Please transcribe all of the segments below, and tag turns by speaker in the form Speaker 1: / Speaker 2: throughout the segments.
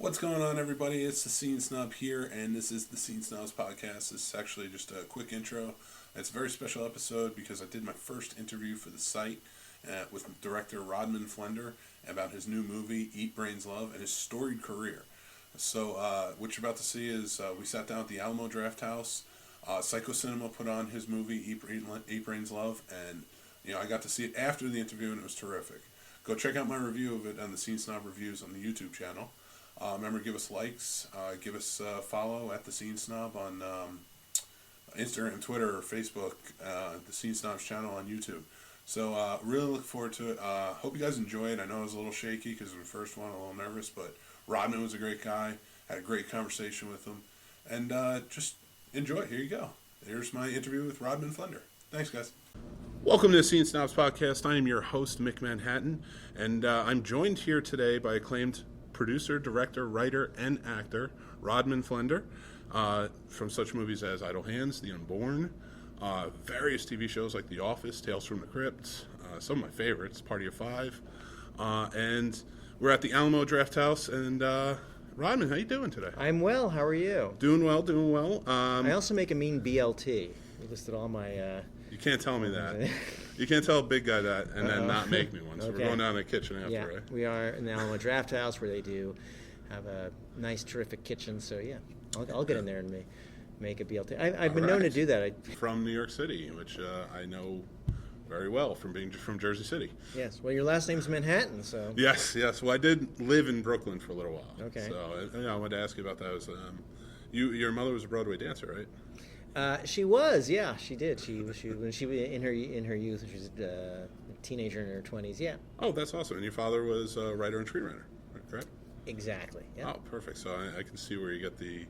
Speaker 1: What's going on, everybody? It's the Scene Snob here, and this is the Scene Snobs podcast. This is actually just a quick intro. It's a very special episode because I did my first interview for the site with director Rodman Flender about his new movie, Eat, Brains, Love, and his storied career. So what you're about to see is we sat down at the Alamo Draft House. Psycho Cinema put on his movie, Eat, Brains, Love, and I got to see it after the interview, and it was terrific. Go check out my review of it on the Scene Snob Reviews on the YouTube channel. Remember, give us likes, give us a follow at the Scene Snob on Instagram, Twitter, or Facebook, the Scene Snobs channel on YouTube. So really look forward to it. Hope you guys enjoy it. I know it was a little shaky because it was the first one, a little nervous, but Rodman was a great guy. Had a great conversation with him. And just enjoy it. Here you go. Here's my interview with Rodman Flender. Thanks, guys. Welcome to the Scene Snobs podcast. I am your host, Mick Manhattan, and I'm joined here today by acclaimed producer, director, writer, and actor Rodman Flender, from such movies as Idle Hands, The Unborn, various TV shows like The Office, Tales from the Crypt, some of my favorites, Party of Five, and we're at the Alamo Draft House. And Rodman, how you doing today?
Speaker 2: I'm well. How are you?
Speaker 1: Doing well.
Speaker 2: I also make a mean BLT. You listed all my...
Speaker 1: You can't tell me that. You can't tell a big guy that and then not make me one. So
Speaker 2: Okay.
Speaker 1: we're going down to the kitchen after,
Speaker 2: Yeah,
Speaker 1: right?
Speaker 2: we are in the Alamo Draft House where they do have a nice, terrific kitchen. So, yeah, I'll get in there and make a BLT. I've been known to do that.
Speaker 1: From New York City, which I know very well from being from Jersey City.
Speaker 2: Yes. Well, your last name's Manhattan, so...
Speaker 1: Yes. Well, I did live in Brooklyn for a little while.
Speaker 2: Okay.
Speaker 1: So I wanted to ask you about that. Your mother was a Broadway dancer, right?
Speaker 2: She was, yeah, she did. She when she was in her youth, she was a teenager in her 20s. Yeah.
Speaker 1: Oh, that's awesome. And your father was a writer and screenwriter, correct?
Speaker 2: Exactly. Yeah.
Speaker 1: Oh, perfect. So I can see where you get the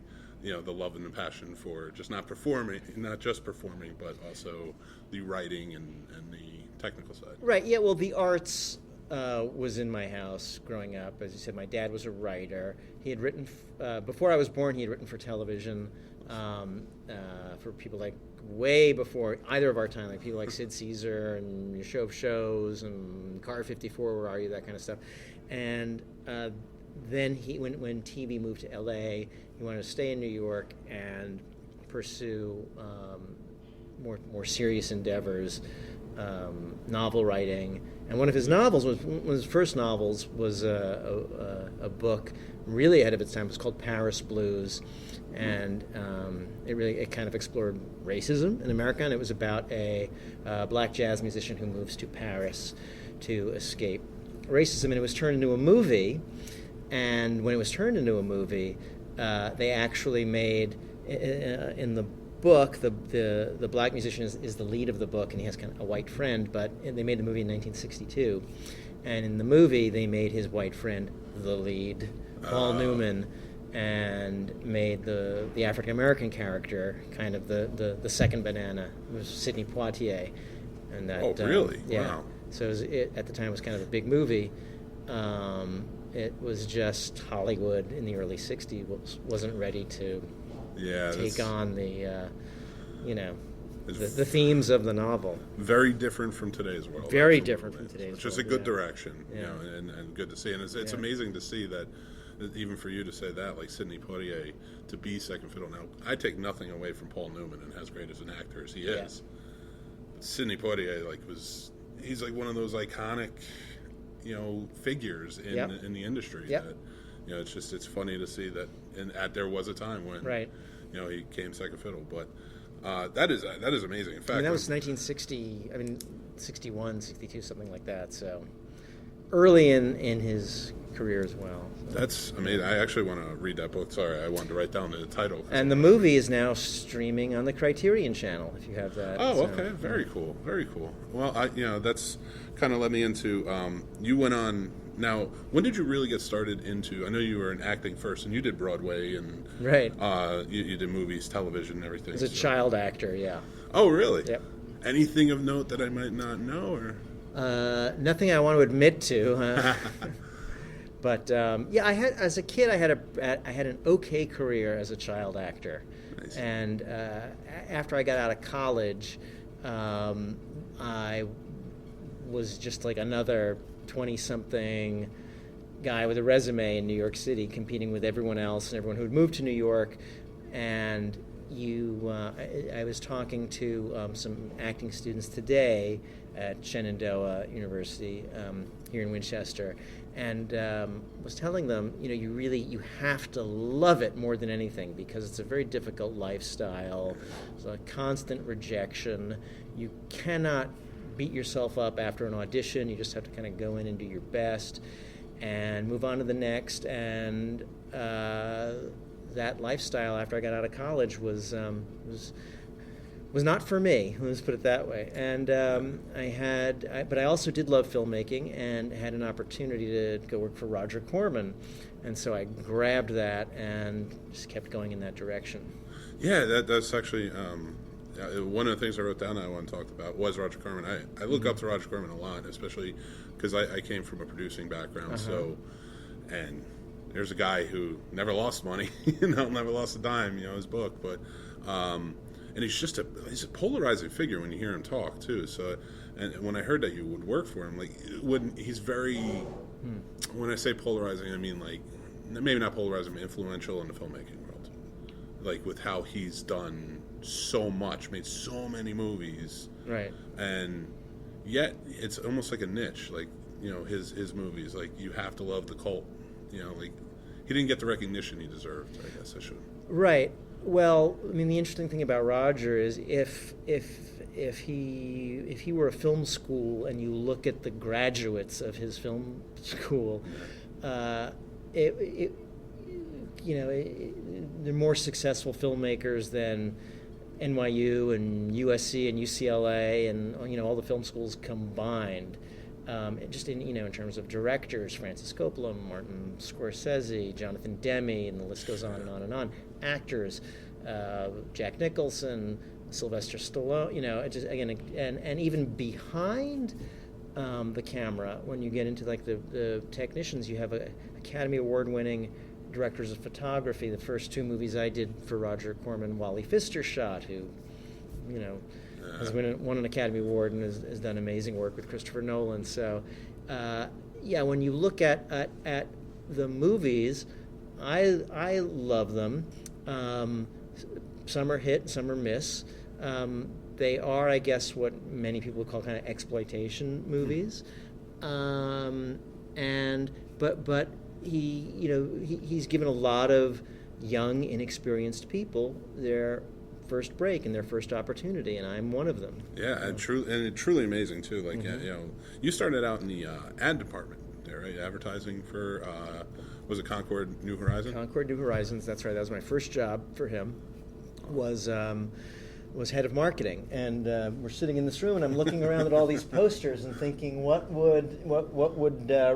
Speaker 1: love and the passion for just not just performing, but also the writing and the technical side.
Speaker 2: Right. Yeah. Well, the arts was in my house growing up. As you said, my dad was a writer. He had written before I was born. He had written for television. For people like way before either of our time, like people like Sid Caesar and Your Show of Shows and Car 54, Where Are You, that kind of stuff. And then when TV moved to LA, he wanted to stay in New York and pursue more serious endeavors, novel writing. And one of his first novels was a book really ahead of its time. It was called Paris Blues. And it kind of explored racism in America, and it was about a black jazz musician who moves to Paris to escape racism. And it was turned into a movie, and when it was turned into a movie, they actually made in the book the black musician is the lead of the book, and he has kind of a white friend. But they made the movie in 1962, and in the movie they made his white friend the lead, Paul Newman. And made the African American character kind of the second banana. It was Sidney Poitier, and that.
Speaker 1: Oh, really?
Speaker 2: Yeah.
Speaker 1: Wow.
Speaker 2: So at the time it was kind of a big movie. It was just Hollywood in the early '60s wasn't ready to take on the themes of the novel.
Speaker 1: Very different from today's world.
Speaker 2: Very different from today's world.
Speaker 1: Which is a good direction,
Speaker 2: Yeah.
Speaker 1: And good to see. And it's amazing to see that. Even for you to say that, like Sidney Poitier, to be second fiddle. Now, I take nothing away from Paul Newman, and as great as an actor as he is, Sidney Poitier, he's like one of those iconic, figures in the industry.
Speaker 2: Yep.
Speaker 1: That, it's funny to see that. And there was a time when, he came second fiddle, but that is amazing. In fact,
Speaker 2: that was 1960. 61, 62, something like that. So early in his career as well. So.
Speaker 1: That's amazing. I actually want to read that book. Sorry, I wanted to write down the title.
Speaker 2: And the movie is now streaming on the Criterion Channel, if you have that.
Speaker 1: Oh, okay. Very cool. Well, that's kind of led me into, you went on, now, when did you really get started into, I know you were in acting first, and you did Broadway, and
Speaker 2: right.
Speaker 1: You did movies, television, and everything.
Speaker 2: As a child actor, yeah.
Speaker 1: Oh, really?
Speaker 2: Yep.
Speaker 1: Anything of note that I might not know, or?
Speaker 2: Nothing I want to admit to. But I had as a kid I had an okay career as a child actor,
Speaker 1: Nice.
Speaker 2: And after I got out of college, I was just like another 20-something guy with a resume in New York City, competing with everyone else and everyone who had moved to New York. And I was talking to some acting students today at Shenandoah University here in Winchester, and was telling them, you have to love it more than anything, because it's a very difficult lifestyle. It's a constant rejection. You cannot beat yourself up after an audition. You just have to kind of go in and do your best and move on to the next. And that lifestyle after I got out of college was not for me. Let's put it that way. And but I also did love filmmaking and had an opportunity to go work for Roger Corman, and so I grabbed that and just kept going in that direction.
Speaker 1: Yeah, that's actually one of the things I wrote down that I want to talk about was Roger Corman. I look up to Roger Corman a lot, especially because I came from a producing background. So, and there's a guy who never lost money, never lost a dime, his book, but and he's a polarizing figure when you hear him talk too. So, and when I heard that you would work for him, he's very, when I say polarizing, I mean maybe not polarizing, but influential in the filmmaking world, with how he's done so much, made so many movies,
Speaker 2: right? And
Speaker 1: yet it's almost like a niche, his movies, you have to love the cult, he didn't get the recognition he deserved, I guess I should.
Speaker 2: Right. Well, I mean, the interesting thing about Roger is if he were a film school and you look at the graduates of his film school, they're more successful filmmakers than NYU and USC and UCLA and all the film schools combined. Just in terms of directors, Francis Coppola, Martin Scorsese, Jonathan Demme, and the list goes on and on and on. Actors, Jack Nicholson, Sylvester Stallone. And even behind the camera, when you get into the technicians, you have Academy Award-winning directors of photography. The first two movies I did for Roger Corman, Wally Pfister shot, who has won an Academy Award and has done amazing work with Christopher Nolan. So, when you look at the movies, I love them. Some are hit, some are miss. They are, I guess, what many people call kind of exploitation movies. But he's given a lot of young, inexperienced people their first break and their first opportunity, and I'm one of them.
Speaker 1: Yeah, and truly amazing too. You started out in the ad department there, right? Advertising for was it Concord New Horizons?
Speaker 2: Concord New Horizons. That's right. That was my first job for him. Was head of marketing, and we're sitting in this room, and I'm looking around at all these posters and thinking, what would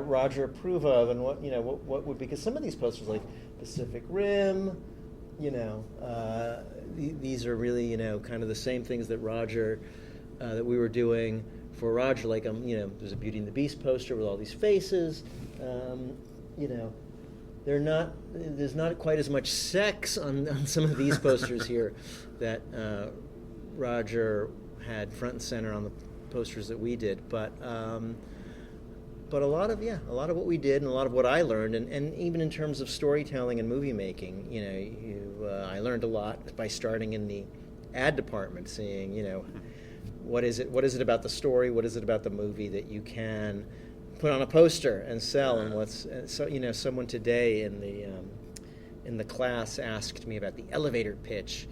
Speaker 2: Roger approve of, and what would, because some of these posters like Pacific Rim. These are really, kind of the same things that Roger, that we were doing for Roger. There's a Beauty and the Beast poster with all these faces. There's not quite as much sex on some of these posters here that Roger had front and center on the posters that we did. But a lot of what we did and a lot of what I learned, and even in terms of storytelling and movie making, I learned a lot by starting in the ad department, seeing, what is it about the story, what is it about the movie that you can put on a poster and sell, and someone today in the class asked me about the elevator pitch,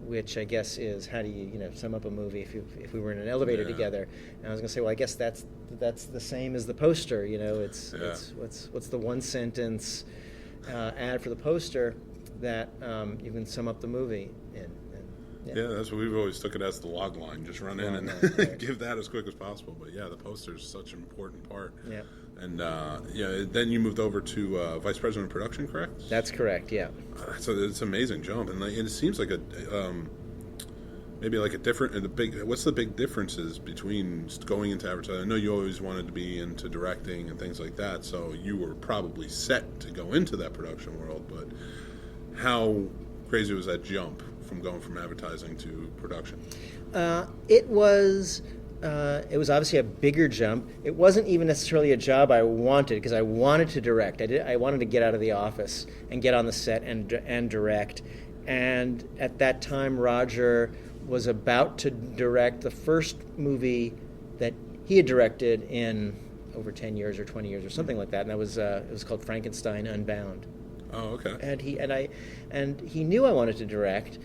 Speaker 2: which I guess is how do you sum up a movie if we were in an elevator together. And I was going to say, well, I guess that's the same as the poster. It's what's the one sentence ad for the poster that you can sum up the movie in.
Speaker 1: Yeah, that's what we've always took it as the log line. Just run in and give that as quick as possible. But yeah, the poster is such an important part. Yeah. And then you moved over to Vice President of Production, correct?
Speaker 2: That's correct. Yeah.
Speaker 1: So it's an amazing jump, and it seems like maybe like a different. What's the big differences between going into advertising? I know you always wanted to be into directing and things like that, so you were probably set to go into that production world. But how crazy was that jump from going from advertising to production?
Speaker 2: It was it was obviously a bigger jump. It wasn't even necessarily a job I wanted because I wanted to direct. I wanted to get out of the office and get on the set and direct. And at that time, Roger was about to direct the first movie that he had directed in over 10 years or 20 years or something like that, and that was it was called Frankenstein Unbound.
Speaker 1: Oh, okay.
Speaker 2: And he knew I wanted to direct,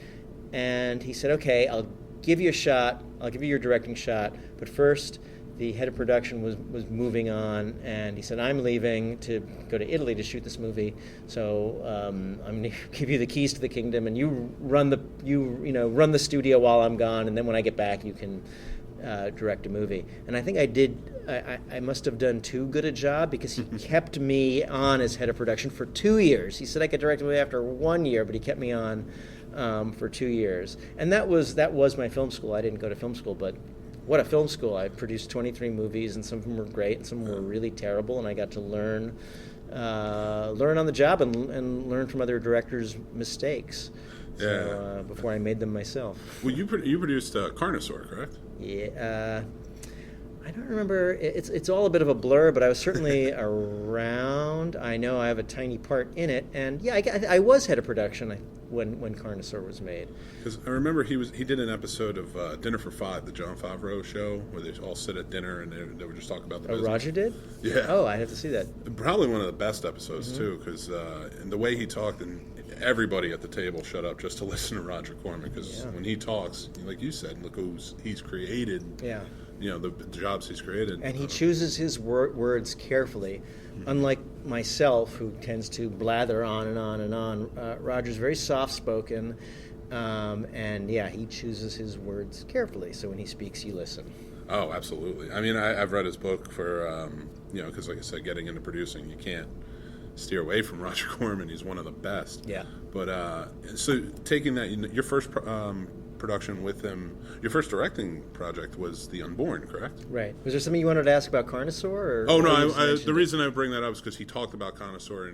Speaker 2: and he said, "Okay, I'll give you a shot. I'll give you your directing shot, but first." The head of production was moving on, and he said, "I'm leaving to go to Italy to shoot this movie. So I'm going to give you the keys to the kingdom, and you run the studio while I'm gone. And then when I get back, you can direct a movie." And I think I did. I must have done too good a job because he kept me on as head of production for 2 years. He said I could direct a movie after 1 year, but he kept me on for 2 years. And that was my film school. I didn't go to film school, but. What a film school. I produced 23 movies, and some of them were great, and some of them were really terrible, and I got to learn on the job and learn from other directors' mistakes.
Speaker 1: Yeah.
Speaker 2: So, before I made them myself.
Speaker 1: Well, you produced Carnosaur, correct?
Speaker 2: Yeah. I don't remember. It's all a bit of a blur, but I was certainly around. I know I have a tiny part in it, and yeah, I was head of production when Carnosaur was made.
Speaker 1: Because I remember he did an episode of Dinner for Five, the Jon Favreau show, where they all sit at dinner and they would just talk about the business.
Speaker 2: Roger did?
Speaker 1: Yeah.
Speaker 2: Oh, I have to see that.
Speaker 1: Probably one of the best episodes too, because and the way he talked, and everybody at the table shut up just to listen to Roger Corman, because when he talks, like you said, look he's created.
Speaker 2: Yeah.
Speaker 1: The jobs he's created.
Speaker 2: And he chooses his words carefully. Unlike myself, who tends to blather on and on and on, Roger's very soft-spoken, and yeah, he chooses his words carefully, so when he speaks, you listen.
Speaker 1: Oh, absolutely. I mean, I've read his book for, because like I said, getting into producing, you can't steer away from Roger Corman. He's one of the best.
Speaker 2: Yeah.
Speaker 1: But, so taking that, your first production with him, your first directing project was The Unborn, correct?
Speaker 2: Right. Was there something you wanted to ask about Carnosaur? Or
Speaker 1: the reason I bring that up is because he talked about Carnosaur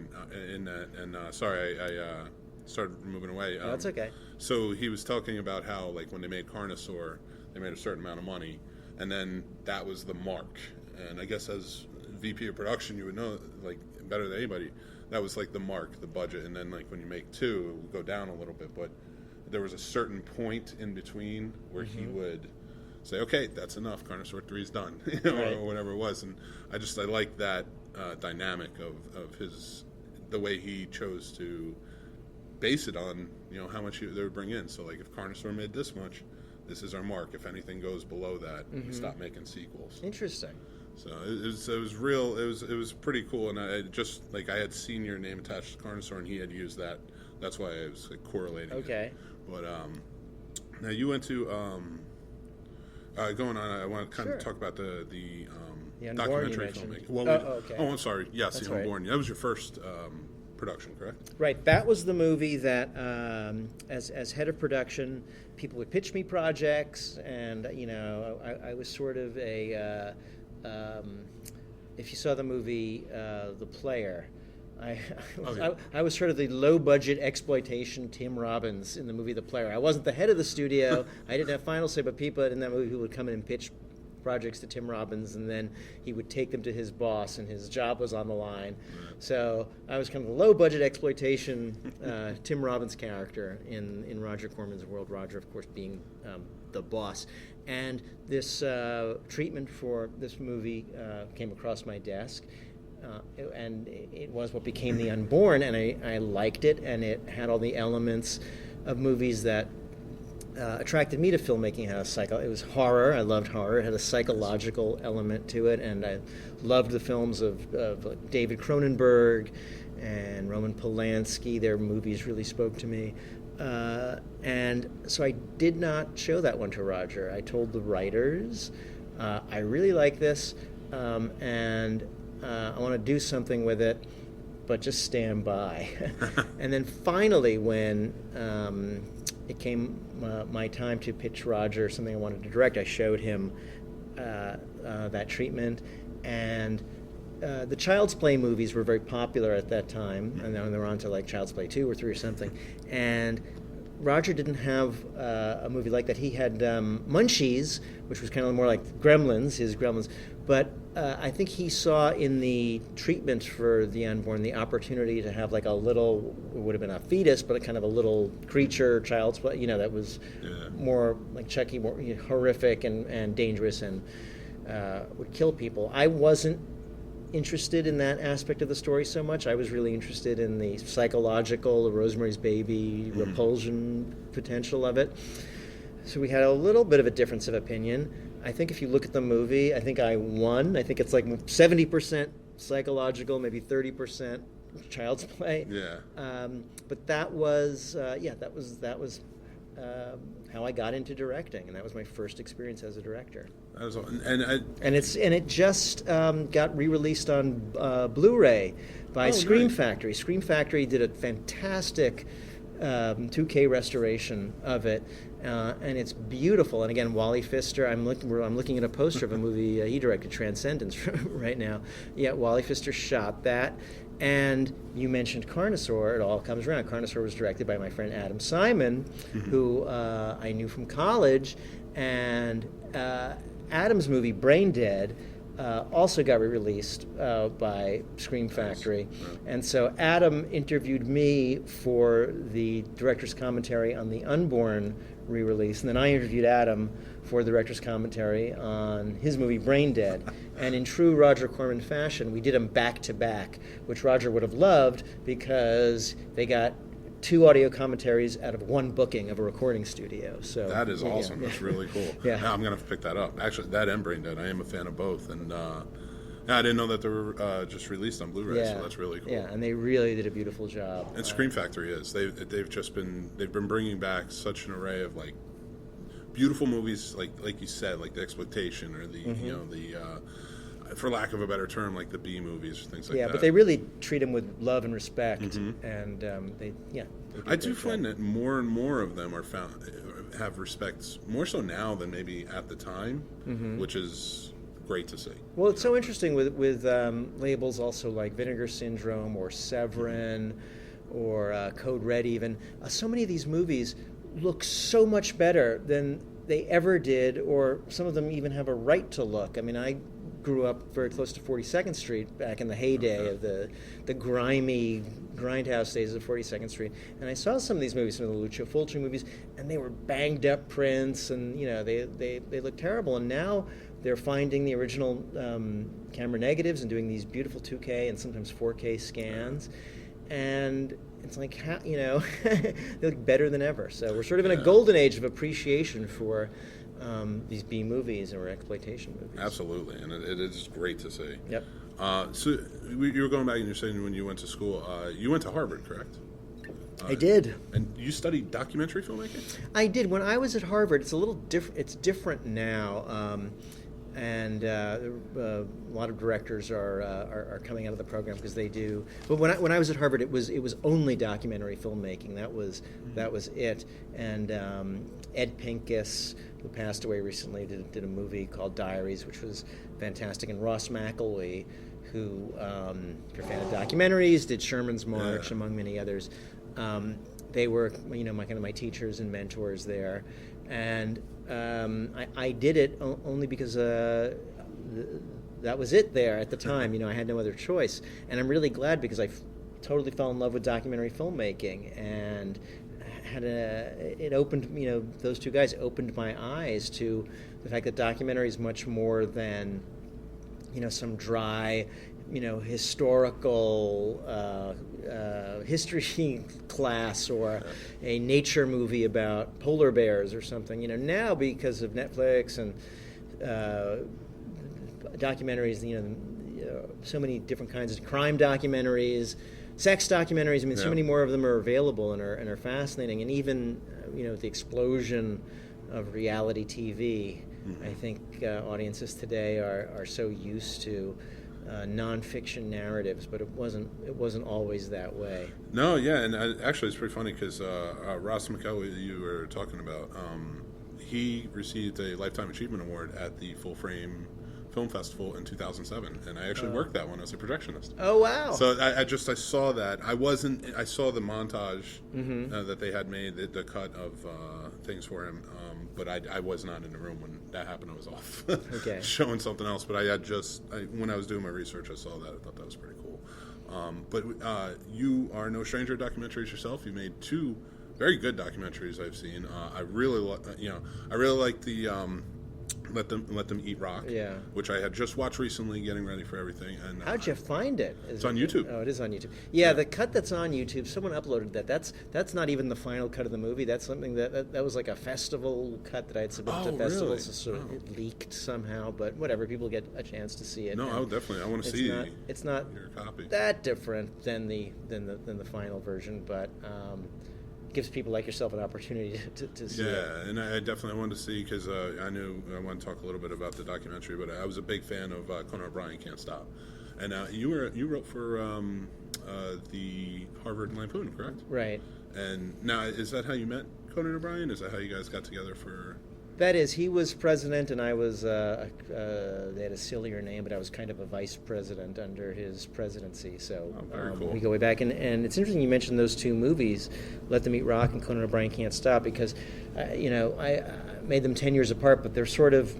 Speaker 1: in that, and sorry, I started moving away.
Speaker 2: That's okay.
Speaker 1: So he was talking about how, like, when they made Carnosaur, they made a certain amount of money, and then that was the mark. And I guess as VP of production, you would know, like, better than anybody, that was like the mark, the budget, and then like when you make two, it would go down a little bit, but there was a certain point in between where he would say, "Okay, that's enough. Carnosaur 3 is done," or whatever it was. And I like that dynamic of his, the way he chose to base it on, how much they would bring in. So like, if Carnosaur made this much, this is our mark. If anything goes below that, we stop making sequels.
Speaker 2: Interesting.
Speaker 1: So it was real. It was pretty cool. And I just like, I had seen your name attached to Carnosaur, and he had used that. That's why I was like correlating.
Speaker 2: Okay.
Speaker 1: It. But now you went to going on. I want to kind of talk about the documentary filmmaking. Well,
Speaker 2: okay.
Speaker 1: Oh, I'm sorry. Yes,
Speaker 2: That's
Speaker 1: The Unborn. That was your first production, correct?
Speaker 2: Right. That was the movie that, as head of production, people would pitch me projects, and I was sort of a. If you saw the movie The Player. I was sort of the low-budget exploitation Tim Robbins in the movie The Player. I wasn't the head of the studio. I didn't have final say, but people in that movie who would come in and pitch projects to Tim Robbins, and then he would take them to his boss, and his job was on the line. So I was kind of the low-budget exploitation Tim Robbins character in Roger Corman's world, Roger, of course, being the boss. And this treatment for this movie came across my desk. And it was what became The Unborn, and I liked it, and it had all the elements of movies that attracted me to filmmaking. It was horror. I loved horror. It had a psychological element to it, and I loved the films of David Cronenberg and Roman Polanski. Their movies really spoke to me. And so I did not show that one to Roger. I told the writers, I really like this, and I want to do something with it, but just stand by. And then finally, when it came my time to pitch Roger something I wanted to direct, I showed him that treatment. And the Child's Play movies were very popular at that time, and then they were on to like Child's Play 2 or 3 or something. And Roger didn't have a movie like that. He had Munchies, which was kind of more like his Gremlins. But I think he saw in the treatment for the unborn the opportunity to have like a little, it would have been a fetus, but a kind of a little creature, child's play, that was more like Chucky, more horrific and dangerous and would kill people. I wasn't interested in that aspect of the story so much. I was really interested in the psychological, the Rosemary's Baby, repulsion potential of it. So we had a little bit of a difference of opinion. I think if you look at the movie, I think I won. I think it's like 70% psychological, maybe 30% child's play.
Speaker 1: Yeah.
Speaker 2: But that was that was how I got into directing, and that was my first experience as a director.
Speaker 1: That was,
Speaker 2: and it just got re-released on Blu-ray by Scream Factory. Scream Factory did a fantastic 2K restoration of it, and it's beautiful. And again, Wally Pfister. I'm looking at a poster of a movie he directed, Transcendence, right now. Yeah, Wally Pfister shot that. And you mentioned Carnosaur. It all comes around. Carnosaur was directed by my friend Adam Simon, who I knew from college. And Adam's movie, Brain Dead, also got re-released by Scream Factory. Nice. Yeah. And so Adam interviewed me for the director's commentary on the Unborn re-release. And then I interviewed Adam for the director's commentary on his movie Brain Dead. And in true Roger Corman fashion, we did them back to back, which Roger would have loved because they got 2 audio commentaries out of 1 booking of a recording studio. So
Speaker 1: that is awesome. That's really cool.
Speaker 2: Yeah.
Speaker 1: Now I'm going to pick that up. Actually, that and Brain Dead, I am a fan of both. And I didn't know that they were just released on Blu-ray, so that's really cool.
Speaker 2: Yeah, and they really did a beautiful job.
Speaker 1: And Scream Factory is. They've been bringing back such an array of like beautiful movies, like you said, like the exploitation or the for lack of a better term, like the B movies or things like that.
Speaker 2: Yeah, but they really treat them with love and respect, and
Speaker 1: I do find that more and more of them have respect, more so now than maybe at the time, which is great to see.
Speaker 2: Well, it's so interesting with labels also like Vinegar Syndrome or Severin or Code Red even. So many of these movies look so much better than they ever did, or some of them even have a right to look. I mean, I grew up very close to 42nd Street back in the heyday of the grimy grindhouse days of 42nd Street, and I saw some of these movies, some of the Lucio Fulci movies, and they were banged up prints, and they looked terrible. And now they're finding the original camera negatives and doing these beautiful 2K and sometimes 4K scans, and it's like they look better than ever. So we're sort of in a golden age of appreciation for these B movies or exploitation movies.
Speaker 1: Absolutely, and it is great to see.
Speaker 2: Yep.
Speaker 1: So you were going back and you're saying when you went to school, you went to Harvard, correct?
Speaker 2: I did.
Speaker 1: And you studied documentary filmmaking?
Speaker 2: I did. When I was at Harvard, it's a little different. It's different now. And a lot of directors are coming out of the program because they do. But when I was at Harvard, it was only documentary filmmaking. That was it. And Ed Pincus, who passed away recently, did a movie called Diaries, which was fantastic. And Ross McElwee, who, if you're a fan of documentaries, did Sherman's March, among many others. They were my teachers and mentors there. And I did it only because that was it there at the time. I had no other choice, and I'm really glad because I totally fell in love with documentary filmmaking, and it opened. Those 2 guys opened my eyes to the fact that documentary is much more than some dry, historical history class or a nature movie about polar bears or something. Now because of Netflix and documentaries, so many different kinds of crime documentaries, sex documentaries. I mean, so many more of them are available and are fascinating. And even the explosion of reality TV, I think audiences today are so used to nonfiction narratives, but it wasn't always that way.
Speaker 1: No, yeah, and actually it's pretty funny because Ross McElwee that you were talking about, he received a Lifetime Achievement Award at the Full Frame Film Festival in 2007, and I actually worked that one as a projectionist.
Speaker 2: Oh wow!
Speaker 1: So I saw that. I saw the montage that they had made, the cut of things for him, but I was not in the room when that happened. I was off showing something else. But when I was doing my research, I saw that. I thought that was pretty cool. But you are no stranger to documentaries yourself. You made 2 very good documentaries I've seen. I really like the Let Them Eat Rock, which I had just watched recently, getting ready for everything. And
Speaker 2: how'd you find it?
Speaker 1: It's on YouTube.
Speaker 2: Oh, it is on YouTube. Yeah, the cut that's on YouTube, someone uploaded that. That's not even the final cut of the movie. That's something that was like a festival cut that I had submitted to festivals.
Speaker 1: Really?
Speaker 2: So sort of it leaked somehow, but whatever. People get a chance to see it.
Speaker 1: No, I want to see
Speaker 2: it's not
Speaker 1: your copy.
Speaker 2: That different than the final version, but. Gives people like yourself an opportunity to see it.
Speaker 1: Yeah, and I definitely wanted to see, because I knew I want to talk a little bit about the documentary, but I was a big fan of Conan O'Brien Can't Stop. And you wrote for the Harvard Lampoon, correct?
Speaker 2: Right.
Speaker 1: And now, is that how you met Conan O'Brien? Is that how you guys got together for...
Speaker 2: That is, he was president, and I was, they had a sillier name, but I was kind of a vice president under his presidency. So
Speaker 1: very cool.
Speaker 2: We go way back. And it's interesting you mentioned those 2 movies, Let Them Eat Rock and Conan O'Brien Can't Stop, because, I made them 10 years apart, but they're sort of...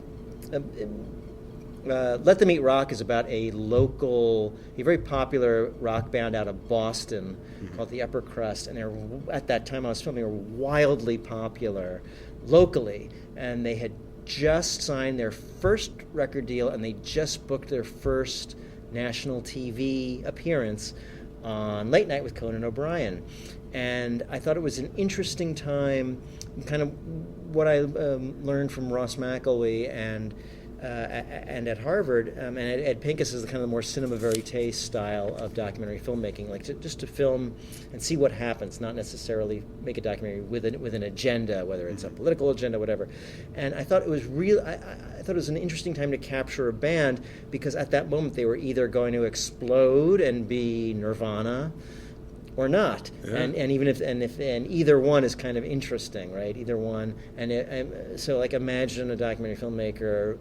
Speaker 2: Let Them Eat Rock is about a very popular rock band out of Boston called the Upper Crust, and at that time I was filming, they were wildly popular locally, and they had just signed their first record deal, and they just booked their first national TV appearance on Late Night with Conan O'Brien. And I thought it was an interesting time, kind of what I learned from Ross McElwee and at Harvard, and Ed Pincus is the kind of the more cinema verite style of documentary filmmaking, like just to film and see what happens, not necessarily make a documentary with an agenda, whether it's a political agenda, whatever. And I thought it was I thought it was an interesting time to capture a band, because at that moment they were either going to explode and be Nirvana, or not, and either one is kind of interesting, right? Either one, so like imagine a documentary filmmaker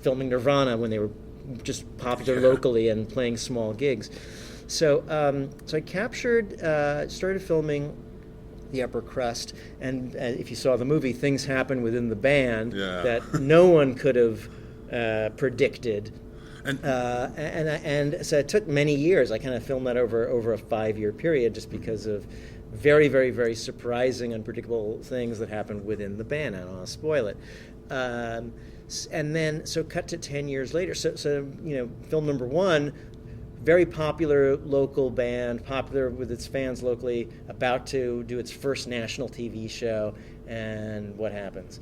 Speaker 2: filming Nirvana when they were just popular locally and playing small gigs. So I captured, started filming the Upper Crust, and if you saw the movie, things happen within the band that no one could have predicted. And so it took many years. I kind of filmed that over a 5-year period, just because of very, very, very surprising, unpredictable things that happened within the band. I don't want to spoil it. And then, so cut to 10 years later. So film number 1, very popular local band, popular with its fans locally, about to do its first national TV show, and what happens?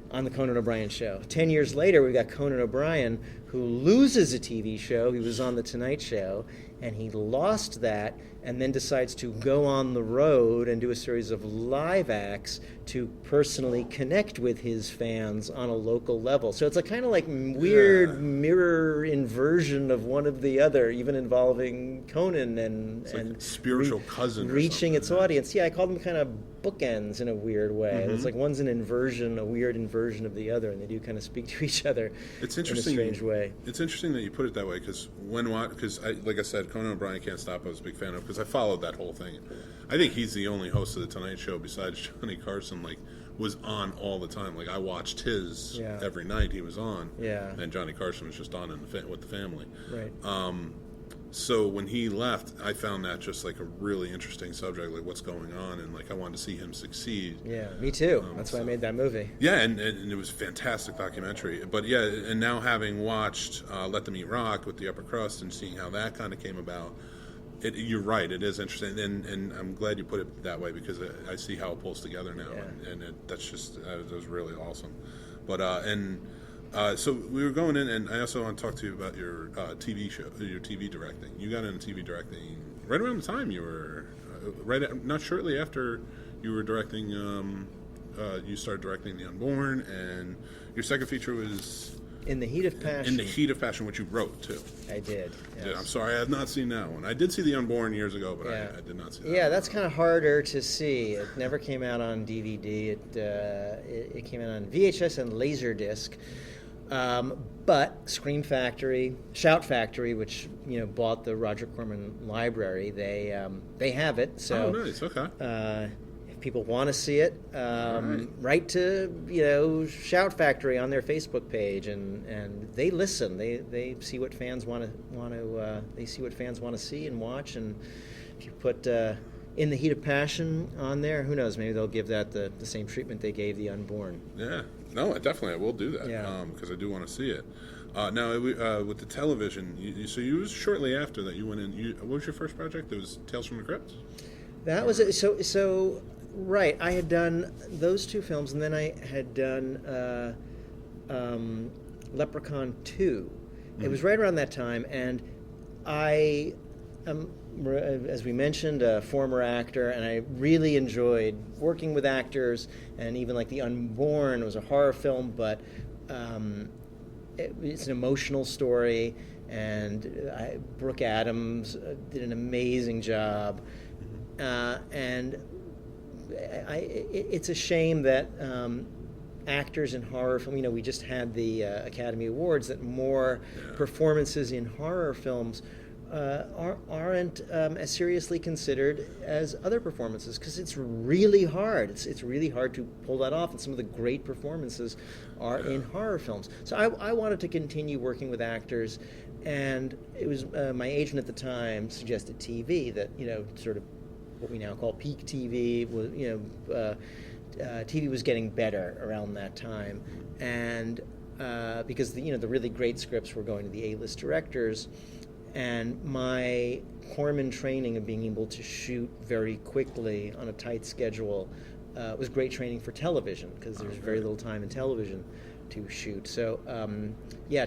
Speaker 2: On the Conan O'Brien show. 10 years later, we've got Conan O'Brien, who loses a TV show. He was on The Tonight Show, and he lost that, and then decides to go on the road and do a series of live acts to personally connect with his fans on a local level. So it's a kind of like weird mirror inversion of one of the other, even involving Conan and
Speaker 1: like spiritual cousin
Speaker 2: reaching its audience. Yeah, I call them kind of bookends in a weird way. It's like one's an inversion, a weird inversion of the other, and they do kind of speak to each other
Speaker 1: in a
Speaker 2: strange way.
Speaker 1: It's interesting that you put it that way, because like I said, Conan O'Brien Can't Stop, I was a big fan of, because I followed that whole thing. I think he's the only host of The Tonight Show besides Johnny Carson, was on all the time. Like, I watched his every night he was on. Yeah. And Johnny Carson was just on with the family.
Speaker 2: Right.
Speaker 1: So when he left, I found that just like a really interesting subject, like what's going on, and like I wanted to see him succeed.
Speaker 2: Yeah, me too. That's why I made that movie.
Speaker 1: Yeah, and it was a fantastic documentary. But yeah, and now having watched Let Them Eat Rock with the Upper Crust and seeing how that kind of came about, you're right, it is interesting, and I'm glad you put it that way, because I see how it pulls together now, and that was really awesome. But so we were going in, and I also want to talk to you about your TV show, your TV directing. You got into TV directing right around the time you were not shortly after you were directing. You started directing The Unborn, and your second feature was
Speaker 2: In the Heat of Passion.
Speaker 1: In the Heat of Passion, which you wrote too.
Speaker 2: I did. Yes.
Speaker 1: Yeah, I'm sorry, I have not seen that one. I did see The Unborn years ago, but I did not see that.
Speaker 2: Yeah, one. That's kind of harder to see. It never came out on DVD. It came out on VHS and Laserdisc. But Shout Factory, which bought the Roger Corman library, they have it. So
Speaker 1: nice. Okay.
Speaker 2: If people want to see it,
Speaker 1: Right.
Speaker 2: write to Shout Factory on their Facebook page, and they listen. They see what fans they see what fans want to see and watch. And if you put In the Heat of Passion on there, who knows? Maybe they'll give that the same treatment they gave The Unborn.
Speaker 1: Yeah. No, definitely I will do that.
Speaker 2: Yeah.
Speaker 1: Because I do want to see it. Now, with the television, so you was shortly after that you went in. What was your first project? It was Tales from the Crypt.
Speaker 2: That was it. So right. I had done those two films, and then I had done Leprechaun 2. Mm-hmm. It was right around that time, and I am, as we mentioned, a former actor, and I really enjoyed working with actors, and even like The Unborn was a horror film, but it's an emotional story, and Brooke Adams did an amazing job, and it's a shame that actors in horror film, we just had the Academy Awards, that more performances in horror films aren't as seriously considered as other performances, because it's really hard. It's really hard to pull that off, and some of the great performances are in horror films. So I wanted to continue working with actors, and it was my agent at the time suggested TV, that sort of what we now call peak TV was TV was getting better around that time, and because the really great scripts were going to the A-list directors. And my Corman training of being able to shoot very quickly on a tight schedule was great training for television, because there's very little time in television to shoot. So,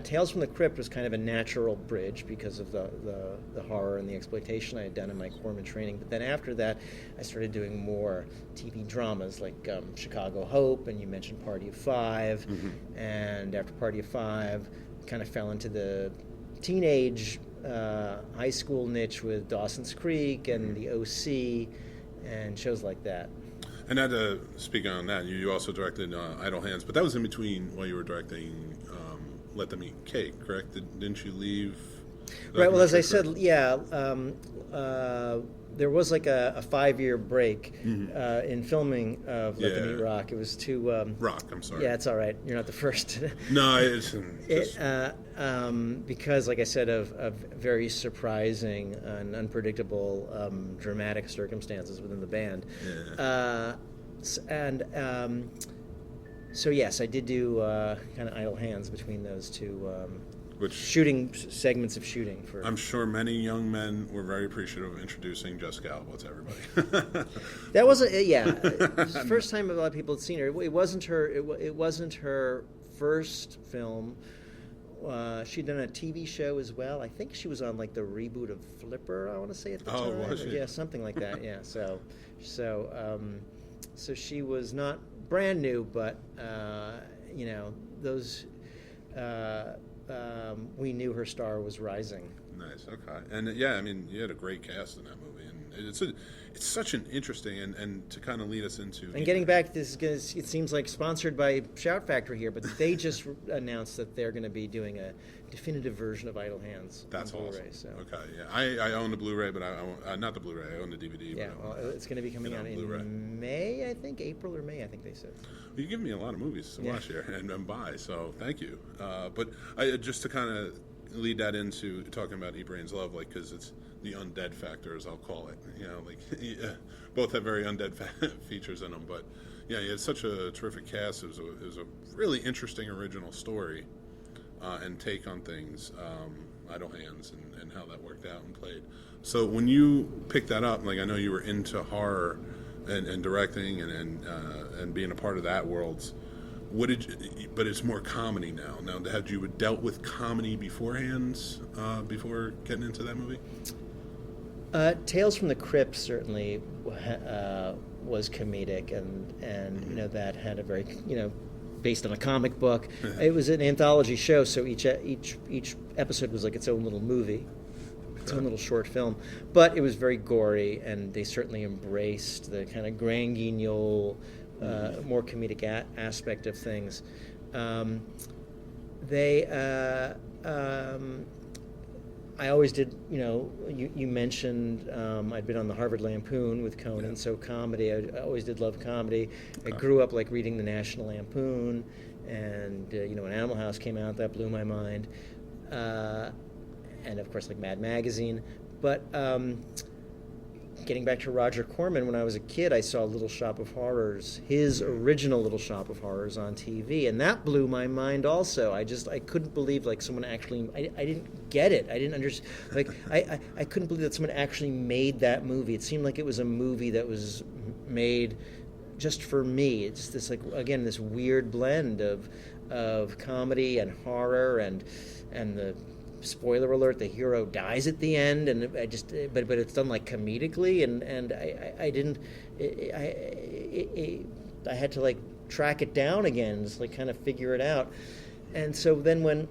Speaker 2: Tales from the Crypt was kind of a natural bridge because of the horror and the exploitation I had done in my Corman training. But then after that, I started doing more TV dramas, like Chicago Hope, and you mentioned Party of Five. Mm-hmm. And after Party of Five, kind of fell into the teenage high school niche with Dawson's Creek and The O.C. and shows like that.
Speaker 1: And to speak on that, you also directed Idle Hands, but that was in between while you were directing Let Them Eat Cake, correct? Didn't you leave?
Speaker 2: Right, well, as I said, there was like a 5-year break in filming of Let Them Eat Rock. It was too...
Speaker 1: Rock, I'm sorry.
Speaker 2: Yeah, it's all right. You're not the first.
Speaker 1: No, it's...
Speaker 2: because, like I said, of very surprising and unpredictable dramatic circumstances within the band. Yeah. So yes, I did do kind of Idle Hands between those two segments of shooting.
Speaker 1: I'm sure many young men were very appreciative of introducing Jessica Alba to everybody.
Speaker 2: That was it was the first time a lot of people had seen her. It wasn't her first film. She'd done a TV show as well. I think she was on like the reboot of Flipper, I want to say, at the time.
Speaker 1: Oh, was she?
Speaker 2: Yeah, something like that. Yeah. So she was not brand new, but those we knew her star was rising.
Speaker 1: Nice. Okay. And you had a great cast in that movie, and it's such an interesting and to kind of lead us into.
Speaker 2: And getting back, it seems like sponsored by Shout Factory here, but they just announced that they're going to be doing a definitive version of Idle Hands.
Speaker 1: That's
Speaker 2: on
Speaker 1: awesome.
Speaker 2: Blu-ray, so.
Speaker 1: Okay. Yeah. I own the Blu-ray, but I not the Blu-ray. I own the DVD.
Speaker 2: Yeah. Well, it's going to be coming out in May, I think, April or May, I think they said.
Speaker 1: Well, you give me a lot of movies to watch here and buy, so thank you. But just to kind of lead that into talking about Eat Brains Love, like, because it's the undead factor, as I'll call it. Both have very undead features in them, but you had such a terrific cast. It was a really interesting original story and take on things, Idle Hands, and how that worked out and played. So when you picked that up, like, I know you were into horror and directing and being a part of that world. But it's more comedy now. Now, had you dealt with comedy beforehand, before getting into that movie?
Speaker 2: Tales from the Crypt certainly was comedic, and that had a very based on a comic book. It was an anthology show, so each episode was like its own little movie, its own little short film. But it was very gory, and they certainly embraced the kind of grand guignol, more comedic aspect of things. they I always did, you mentioned I'd been on the Harvard Lampoon with Conan, so comedy, I always did love comedy. I grew up like reading the National Lampoon, and when Animal House came out, that blew my mind. And of course like Mad Magazine. But getting back to Roger Corman, when I was a kid, I saw Little Shop of Horrors, his original Little Shop of Horrors on TV, and that blew my mind also. I couldn't believe like someone actually, I didn't get it. I didn't understand, like, I couldn't believe that someone actually made that movie. It seemed like it was a movie that was made just for me. It's this, like, again, this weird blend of comedy and horror, and the spoiler alert, the hero dies at the end, and but it's done like comedically, and I had to like track it down again, just like kind of figure it out. And so then when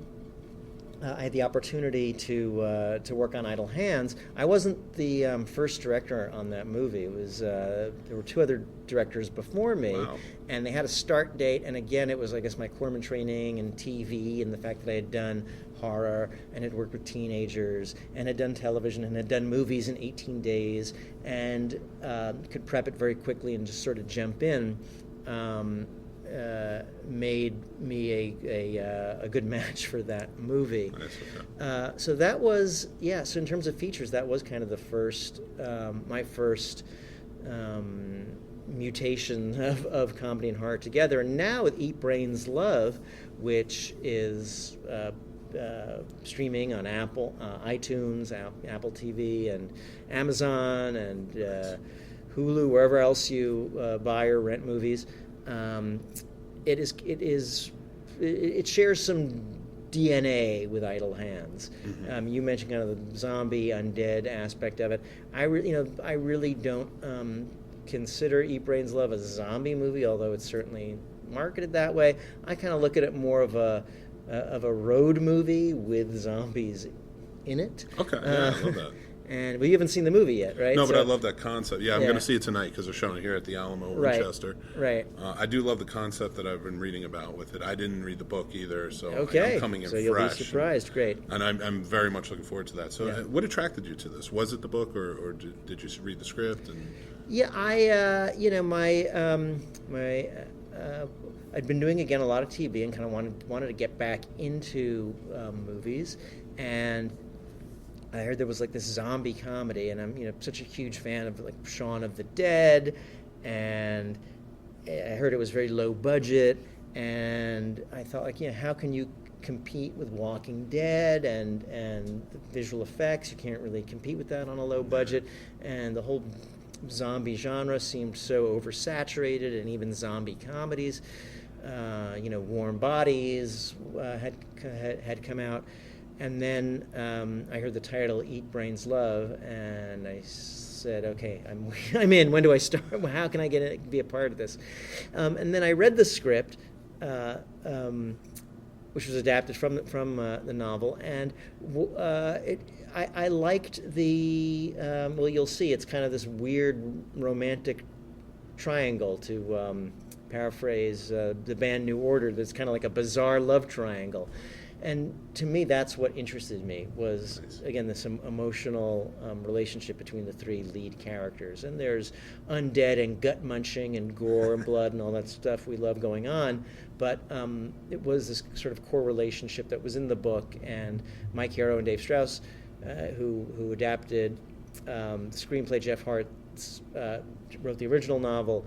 Speaker 2: I had the opportunity to work on Idle Hands, I wasn't the first director on that movie. It was there were two other directors before me.
Speaker 1: Wow.
Speaker 2: And they had a start date, and again, it was, I guess, my Corman training and TV, and the fact that I had done horror and had worked with teenagers and had done television and had done movies in 18 days and could prep it very quickly and just sort of jump in. Made me a good match for that movie.
Speaker 1: Nice,
Speaker 2: so that was, so in terms of features, that was kind of the first, my first mutation of comedy and horror together. And now with Eat Brains Love, which is streaming on Apple, iTunes, Apple TV, and Amazon, and Hulu, wherever else you buy or rent movies. It shares some DNA with Idle Hands.
Speaker 1: Mm-hmm.
Speaker 2: You mentioned kind of the zombie undead aspect of it. I really don't consider Eat Brains Love a zombie movie, although it's certainly marketed that way. I kind of look at it more of a road movie with zombies in it.
Speaker 1: Okay, yeah, I love that.
Speaker 2: And you haven't seen the movie yet, right?
Speaker 1: No, but I love that concept. Yeah, I'm going to see it tonight because they're showing it here at the Alamo,
Speaker 2: Right.
Speaker 1: Winchester.
Speaker 2: Right.
Speaker 1: I do love the concept that I've been reading about with it. I didn't read the book either, so
Speaker 2: Okay.
Speaker 1: I'm coming in
Speaker 2: so you'll
Speaker 1: fresh.
Speaker 2: be surprised. Great.
Speaker 1: And I'm very much looking forward to that. So
Speaker 2: Yeah.
Speaker 1: what attracted you to this? Was it the book, or did you read the script? And
Speaker 2: Yeah, I'd been doing, again, a lot of TV and kind of wanted to get back into movies, and I heard there was like this zombie comedy, and I'm such a huge fan of like Shaun of the Dead, and I heard it was very low budget, and I thought, like, how can you compete with Walking Dead and the visual effects? You can't really compete with that on a low budget, and the whole zombie genre seemed so oversaturated, and even zombie comedies, Warm Bodies had come out. And then I heard the title "Eat Brains Love," and I said, "Okay, I'm in. When do I start? How can I be a part of this?" And then I read the script, which was adapted from the novel, and I liked the. Well, you'll see. It's kind of this weird romantic triangle, to paraphrase the band New Order. That's kind of like a bizarre love triangle. And to me, that's what interested me, was, again, this emotional relationship between the three lead characters. And there's undead and gut-munching and gore and blood and all that stuff we love going on, but it was this sort of core relationship that was in the book. And Mike Yarrow and Dave Strauss, who adapted the screenplay, Jeff Hart wrote the original novel,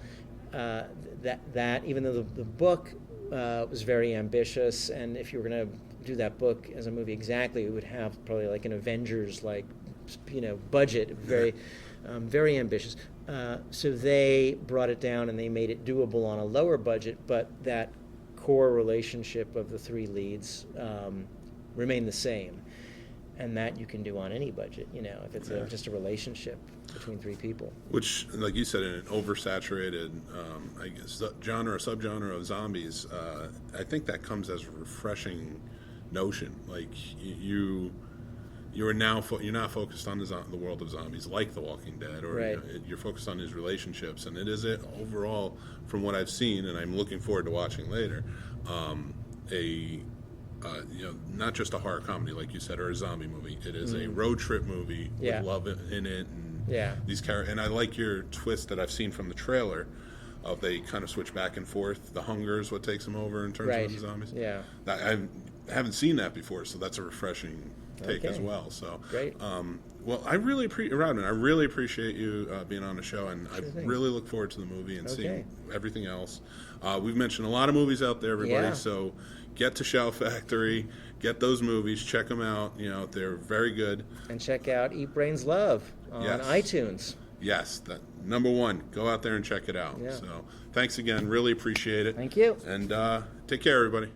Speaker 2: that even though the book was very ambitious, and if you were going to do that book as a movie exactly, it would have probably like an Avengers budget, very very ambitious. So they brought it down and they made it doable on a lower budget, but that core relationship of the three leads remained the same, and that you can do on any budget, if it's just a relationship between three people.
Speaker 1: which, like you said, in an oversaturated, I guess, subgenre of zombies, I think that comes as a refreshing notion. Like you're not focused on the world of zombies like The Walking Dead, or
Speaker 2: Right.
Speaker 1: You're focused on his relationships, and it is overall, from what I've seen, and I'm looking forward to watching later, a not just a horror comedy like you said or a zombie movie. It is a road trip movie with love in it, and these characters. And I like your twist that I've seen from the trailer. Of they kind of switch back and forth. The hunger is what takes them over in terms of the zombies.
Speaker 2: Yeah,
Speaker 1: I haven't seen that before, so that's a refreshing take as well. So
Speaker 2: great.
Speaker 1: Well, I really appreciate Rodman. I really appreciate you being on the show, and I really look forward to the movie and seeing everything else. We've mentioned a lot of movies out there, everybody. So get to Shout Factory, get those movies, check them out. They're very good.
Speaker 2: And check out Eat Brains Love on iTunes.
Speaker 1: Yes, that number one. Go out there and check it out. Yeah. So thanks again. Really appreciate it.
Speaker 2: Thank you.
Speaker 1: And take care, everybody.